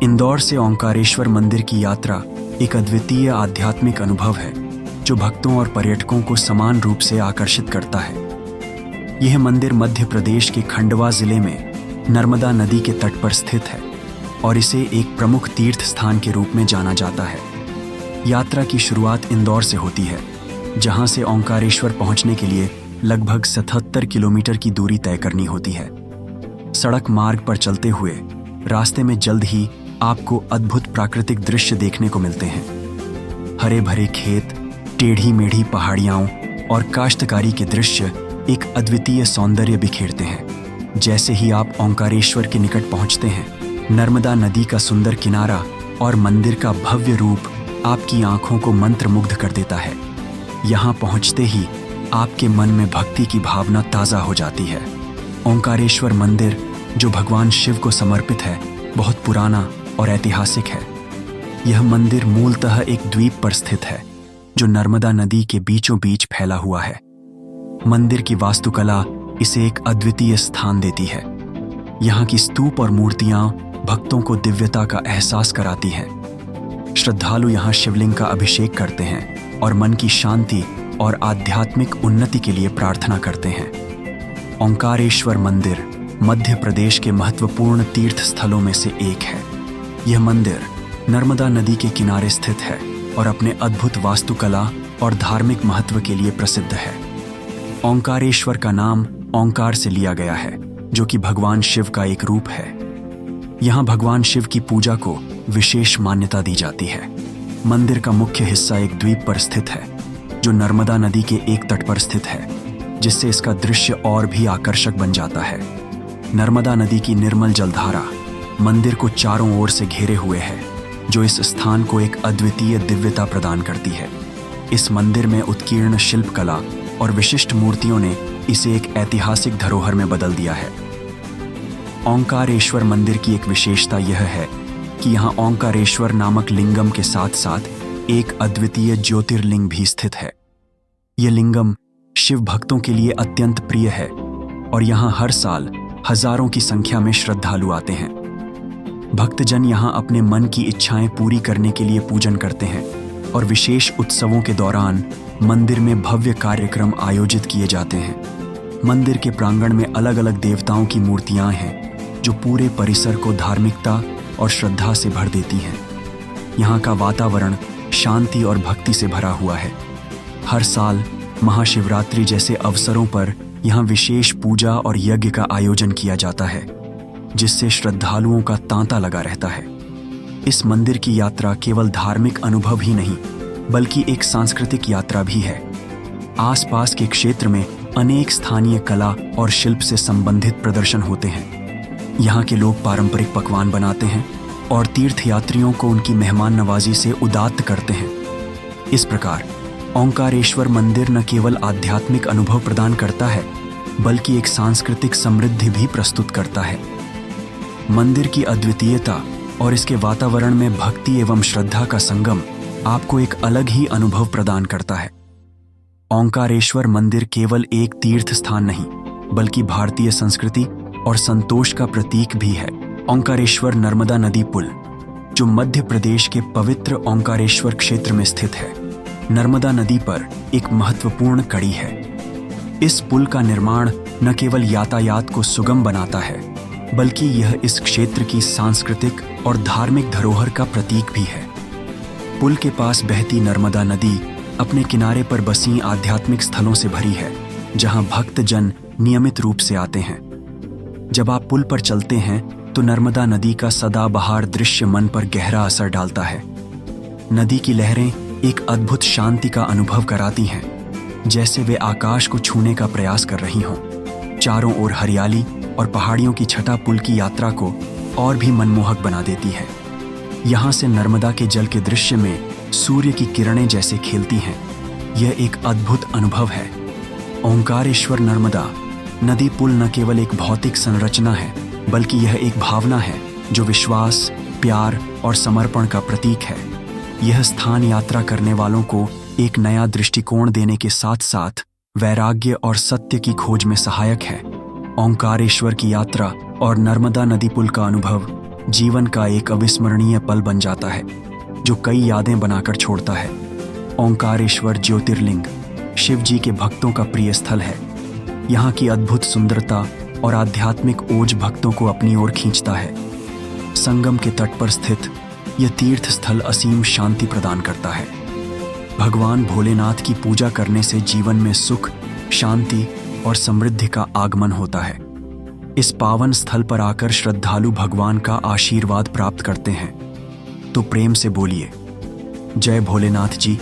इंदौर से ओंकारेश्वर मंदिर की यात्रा एक अद्वितीय आध्यात्मिक अनुभव है जो भक्तों और पर्यटकों को समान रूप से आकर्षित करता है। यह मंदिर मध्य प्रदेश के खंडवा जिले में नर्मदा नदी के तट पर स्थित है और इसे एक प्रमुख तीर्थ स्थान के रूप में जाना जाता है। यात्रा की शुरुआत इंदौर से होती है, जहां से ओंकारेश्वर पहुंचने के लिए लगभग 77 किलोमीटर की दूरी तय करनी होती है। सड़क मार्ग पर चलते हुए रास्ते में जल्द ही आपको अद्भुत प्राकृतिक दृश्य देखने को मिलते हैं। हरे भरे खेत, टेढ़ी मेढ़ी पहाड़ियां और काश्तकारी के दृश्य एक अद्वितीय सौंदर्य बिखेरते हैं। जैसे ही आप ओंकारेश्वर के निकट पहुंचते हैं, नर्मदा नदी का सुंदर किनारा और मंदिर का भव्य रूप आपकी आंखों को मंत्रमुग्ध कर देता है। यहाँ पहुंचते ही आपके मन में भक्ति की भावना ताज़ा हो जाती है। ओंकारेश्वर मंदिर, जो भगवान शिव को समर्पित है, बहुत पुराना और ऐतिहासिक है। यह मंदिर मूलतः एक द्वीप पर स्थित है जो नर्मदा नदी के बीचों बीच फैला हुआ है। मंदिर की वास्तुकला इसे एक अद्वितीय स्थान देती है। यहाँ की स्तूप और मूर्तियां भक्तों को दिव्यता का एहसास कराती हैं। श्रद्धालु यहाँ शिवलिंग का अभिषेक करते हैं और मन की शांति और आध्यात्मिक उन्नति के लिए प्रार्थना करते हैं। ओंकारेश्वर मंदिर मध्य प्रदेश के महत्वपूर्ण तीर्थ स्थलों में से एक है। यह मंदिर नर्मदा नदी के किनारे स्थित है और अपने अद्भुत वास्तुकला और धार्मिक महत्व के लिए प्रसिद्ध है। ओंकारेश्वर का नाम ओंकार से लिया गया है, जो कि भगवान शिव का एक रूप है। यहाँ भगवान शिव की पूजा को विशेष मान्यता दी जाती है। मंदिर का मुख्य हिस्सा एक द्वीप पर स्थित है जो नर्मदा नदी के एक तट पर स्थित है, जिससे इसका दृश्य और भी आकर्षक बन जाता है। नर्मदा नदी की निर्मल जलधारा मंदिर को चारों ओर से घेरे हुए है, जो इस स्थान को एक अद्वितीय दिव्यता प्रदान करती है। इस मंदिर में उत्कीर्ण शिल्पकला और विशिष्ट मूर्तियों ने इसे एक ऐतिहासिक धरोहर में बदल दिया है। ओंकारेश्वर मंदिर की एक विशेषता यह है कि यहाँ ओंकारेश्वर नामक लिंगम के साथ साथ एक अद्वितीय ज्योतिर्लिंग भी स्थित है। यह लिंगम शिव भक्तों के लिए अत्यंत प्रिय है और यहाँ हर साल हजारों की संख्या में श्रद्धालु आते हैं। भक्तजन यहाँ अपने मन की इच्छाएं पूरी करने के लिए पूजन करते हैं और विशेष उत्सवों के दौरान मंदिर में भव्य कार्यक्रम आयोजित किए जाते हैं। मंदिर के प्रांगण में अलग अलग देवताओं की मूर्तियां हैं जो पूरे परिसर को धार्मिकता और श्रद्धा से भर देती हैं। यहाँ का वातावरण शांति और भक्ति से भरा हुआ है। हर साल महाशिवरात्रि जैसे अवसरों पर यहाँ विशेष पूजा और यज्ञ का आयोजन किया जाता है, जिससे श्रद्धालुओं का तांता लगा रहता है। इस मंदिर की यात्रा केवल धार्मिक अनुभव ही नहीं, बल्कि एक सांस्कृतिक यात्रा भी है। आसपास के क्षेत्र में अनेक स्थानीय कला और शिल्प से संबंधित प्रदर्शन होते हैं। यहाँ के लोग पारंपरिक पकवान बनाते हैं और तीर्थयात्रियों को उनकी मेहमान नवाजी से उदात्त करते हैं। इस प्रकार ओंकारेश्वर मंदिर न केवल आध्यात्मिक अनुभव प्रदान करता है, बल्कि एक सांस्कृतिक समृद्धि भी प्रस्तुत करता है। मंदिर की अद्वितीयता और इसके वातावरण में भक्ति एवं श्रद्धा का संगम आपको एक अलग ही अनुभव प्रदान करता है। ओंकारेश्वर मंदिर केवल एक तीर्थ स्थान नहीं, बल्कि भारतीय संस्कृति और संतोष का प्रतीक भी है। ओंकारेश्वर नर्मदा नदी पुल, जो मध्य प्रदेश के पवित्र ओंकारेश्वर क्षेत्र में स्थित है, नर्मदा नदी पर एक महत्वपूर्ण कड़ी है। इस पुल का निर्माण न केवल यातायात को सुगम बनाता है, बल्कि यह इस क्षेत्र की सांस्कृतिक और धार्मिक धरोहर का प्रतीक भी है। पुल के पास बहती नर्मदा नदी अपने किनारे पर बसी आध्यात्मिक स्थलों से भरी है, जहां भक्तजन नियमित रूप से आते हैं। जब आप पुल पर चलते हैं तो नर्मदा नदी का सदाबहार दृश्य मन पर गहरा असर डालता है। नदी की लहरें एक अद्भुत शांति का अनुभव कराती हैं, जैसे वे आकाश को छूने का प्रयास कर रही हों। चारों ओर हरियाली और पहाड़ियों की छटा पुल की यात्रा को और भी मनमोहक बना देती है। यहाँ से नर्मदा के जल के दृश्य में सूर्य की किरणें जैसे खेलती हैं। यह एक अद्भुत अनुभव है। ओंकारेश्वर नर्मदा नदी पुल न केवल एक भौतिक संरचना है, बल्कि यह एक भावना है जो विश्वास, प्यार और समर्पण का प्रतीक है। यह स्थान यात्रा करने वालों को एक नया दृष्टिकोण देने के साथ साथ वैराग्य और सत्य की खोज में सहायक है। ओंकारेश्वर की यात्रा और नर्मदा नदी पुल का अनुभव जीवन का एक अविस्मरणीय पल बन जाता है जो कई यादें बनाकर छोड़ता है। ओंकारेश्वर ज्योतिर्लिंग शिव जी के भक्तों का प्रिय स्थल है। यहाँ की अद्भुत सुंदरता और आध्यात्मिक ओज भक्तों को अपनी ओर खींचता है। संगम के तट पर स्थित यह तीर्थ स्थल असीम शांति प्रदान करता है। भगवान भोलेनाथ की पूजा करने से जीवन में सुख, शांति और समृद्धि का आगमन होता है। इस पावन स्थल पर आकर श्रद्धालु भगवान का आशीर्वाद प्राप्त करते हैं। तो प्रेम से बोलिए, जय भोलेनाथ जी।